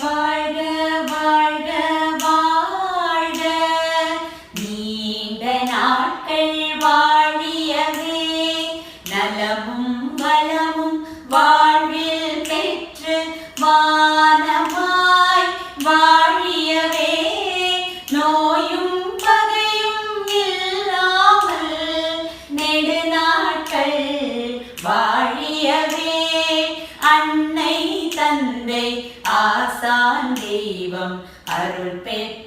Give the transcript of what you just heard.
வாழ்க வாழ்க வாழ்க நீண்ட நாட்கள் வாழியவே நலமும் வளமும் வாழ்வில் பெற்று வானமாய் வாழியவே நோயும் பகையும் இல்லாமல் நெடுநாட்கள் வாழியவே அன்னை தந்தை ஆசான் தெய்வம் அருள் பெற்ற